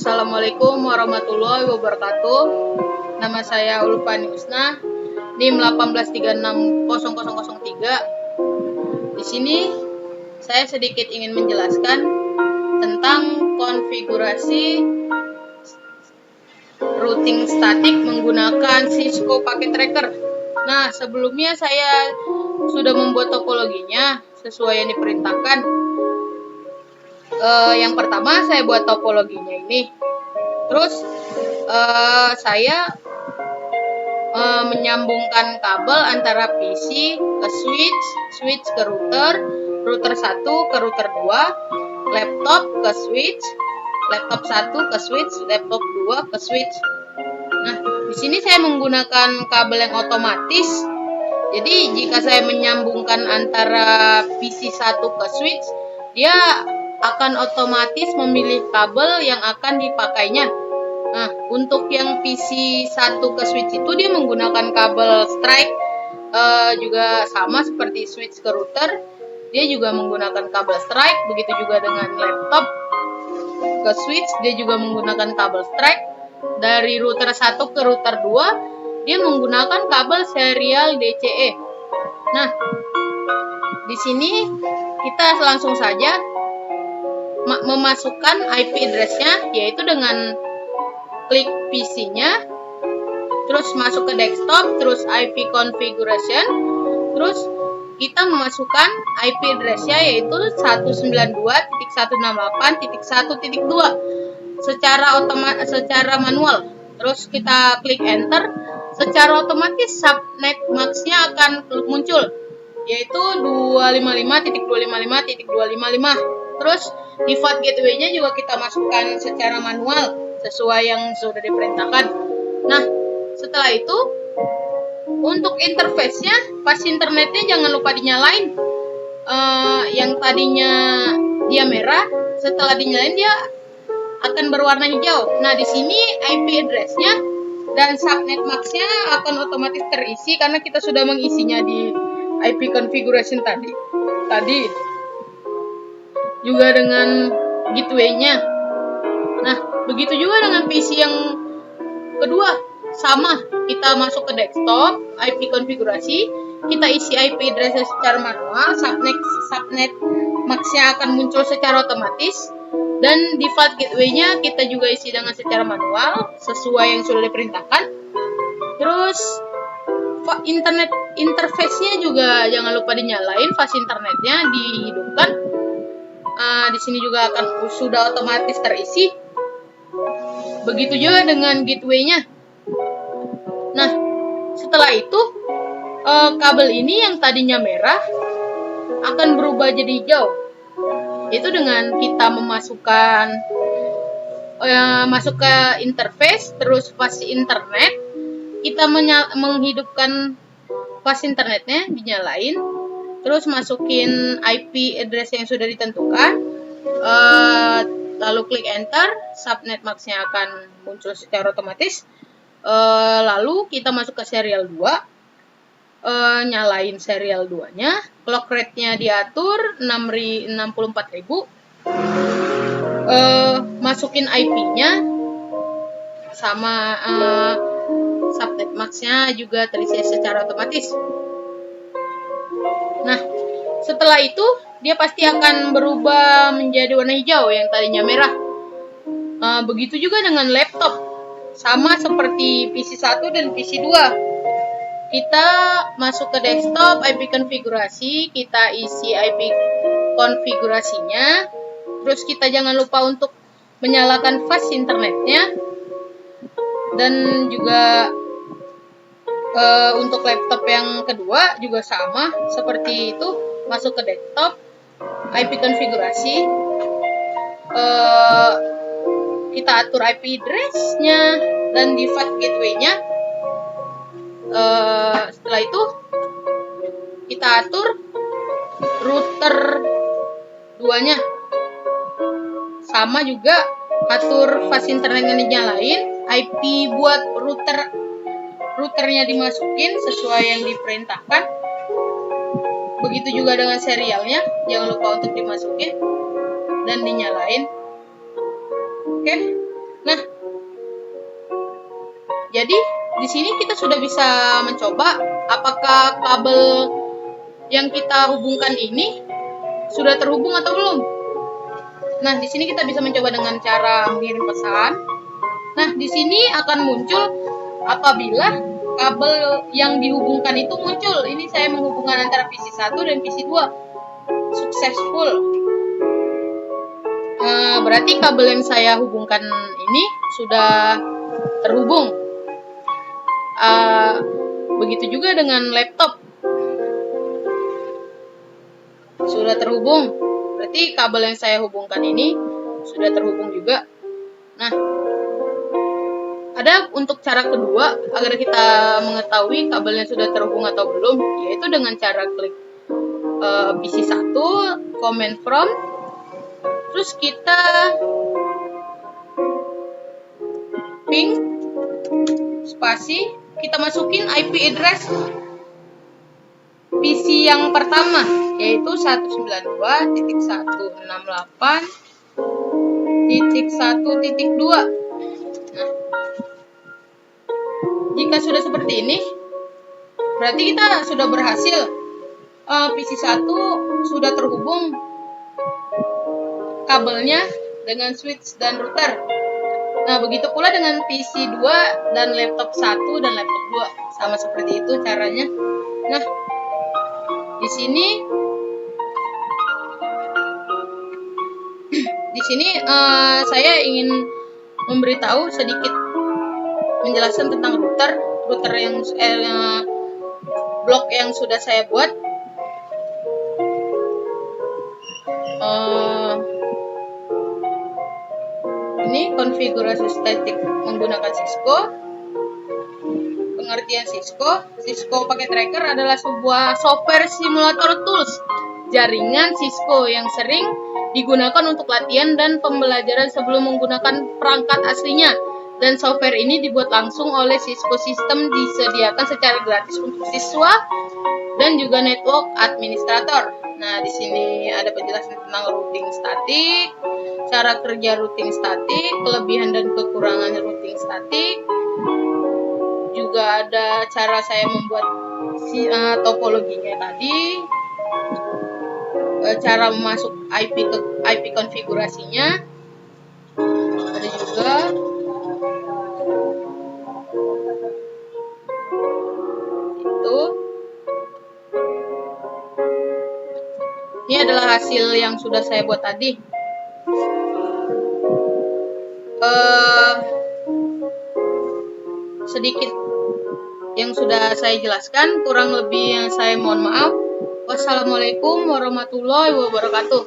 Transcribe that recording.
Assalamualaikum warahmatullahi wabarakatuh. Nama saya Ulfani Usna, NIM 183600003. Di sini saya sedikit ingin menjelaskan tentang konfigurasi routing statik menggunakan Cisco Packet Tracker. Nah, sebelumnya saya sudah membuat topologinya sesuai yang diperintahkan. Yang pertama saya buat topologinya ini. Terus saya menyambungkan kabel antara PC ke switch ke router 1 ke router 2, laptop ke switch, laptop 1 ke switch, laptop 2 ke switch. Nah, di sini saya menggunakan kabel yang otomatis. Jadi jika saya menyambungkan antara PC 1 ke switch, dia akan otomatis memilih kabel yang akan dipakainya. Nah, untuk yang PC 1 ke switch itu dia menggunakan kabel strike, juga sama seperti switch ke router, dia juga menggunakan kabel strike. Begitu juga dengan laptop ke switch, dia juga menggunakan kabel strike. Dari router 1 ke router 2, dia menggunakan kabel serial DCE. Nah, di sini kita langsung saja memasukkan IP address-nya, yaitu dengan klik PC-nya, terus masuk ke desktop, terus IP configuration, terus kita memasukkan IP address-nya yaitu 192.168.1.2 secara manual. Terus kita klik enter, secara otomatis subnet max-nya akan muncul, yaitu 255.255.255. Terus default gateway-nya juga kita masukkan secara manual sesuai yang sudah diperintahkan. Nah, setelah itu untuk interface-nya, pas internetnya jangan lupa dinyalain. Yang tadinya dia merah, setelah dinyalain dia akan berwarna hijau. Nah, di sini IP address-nya dan subnet max-nya akan otomatis terisi karena kita sudah mengisinya di IP configuration tadi. Juga dengan gateway-nya. Nah, begitu juga dengan PC yang kedua. Sama, kita masuk ke desktop, IP konfigurasi, kita isi IP address secara manual, subnet max-nya akan muncul secara otomatis, dan default gateway-nya kita juga isi dengan secara manual, sesuai yang sudah diperintahkan. Terus, internet interface-nya juga jangan lupa dinyalain, fast internetnya dihidupkan. Di sini juga akan sudah otomatis terisi. Begitu juga dengan gateway-nya. Nah, setelah itu kabel ini yang tadinya merah akan berubah jadi hijau. Itu dengan kita memasukkan masuk ke interface, terus fast internet, kita menghidupkan fast internetnya, dinyalain. Terus masukin IP address yang sudah ditentukan, lalu klik enter, subnet max-nya akan muncul secara otomatis. Lalu kita masuk ke serial 2, nyalain serial 2-nya, clock rate-nya diatur 64.000, masukin IP-nya, sama subnet max-nya juga terisi secara otomatis. Nah, setelah itu dia pasti akan berubah menjadi warna hijau yang tadinya merah. Begitu juga dengan laptop. Sama seperti PC 1 dan PC 2. Kita masuk ke desktop, IP konfigurasi, kita isi IP konfigurasinya. Terus kita jangan lupa untuk menyalakan fast internetnya. Dan juga untuk laptop yang kedua juga sama seperti itu, masuk ke desktop, IP konfigurasi, kita atur IP address-nya dan default gateway-nya. Setelah itu kita atur router 2-nya, sama juga atur fast internetnya dinyalain, IP buat routernya dimasukin sesuai yang diperintahkan. Begitu juga dengan serialnya, jangan lupa untuk dimasukin dan dinyalain. Oke, Nah, jadi di sini kita sudah bisa mencoba apakah kabel yang kita hubungkan ini sudah terhubung atau belum. Nah, di sini kita bisa mencoba dengan cara mengirim pesan. Nah, di sini akan muncul apabila kabel yang dihubungkan itu muncul. Ini saya menghubungkan antara PC1 dan PC2. Successful. Berarti kabel yang saya hubungkan ini sudah terhubung. Begitu juga dengan laptop. Sudah terhubung. Berarti kabel yang saya hubungkan ini sudah terhubung juga. Nah, ada untuk cara kedua agar kita mengetahui kabelnya sudah terhubung atau belum, yaitu dengan cara klik PC1, command from, terus kita ping spasi, kita masukin IP address PC yang pertama, yaitu 192.168.1.2. Nah, jika sudah seperti ini, berarti kita sudah berhasil. PC1 sudah terhubung kabelnya dengan switch dan router. Nah, begitu pula dengan PC2 dan laptop 1 dan laptop 2. Sama seperti itu caranya. Nah, di sini saya ingin memberitahu sedikit menjelaskan tentang router yang blok yang sudah saya buat. Ini konfigurasi statik menggunakan Cisco. Pengertian Cisco Packet Tracker adalah sebuah software simulator tools jaringan Cisco yang sering digunakan untuk latihan dan pembelajaran sebelum menggunakan perangkat aslinya. Dan software ini dibuat langsung oleh Cisco System, disediakan secara gratis untuk siswa dan juga network administrator. Nah, di sini ada penjelasan tentang routing statik, cara kerja routing statik, kelebihan dan kekurangan routing statik. Juga ada cara saya membuat topologinya tadi, cara masuk IP konfigurasinya. Ada juga itu. Ini adalah hasil yang sudah saya buat tadi. Sedikit yang sudah saya jelaskan, kurang lebih yang saya mohon maaf. Wassalamualaikum warahmatullahi wabarakatuh.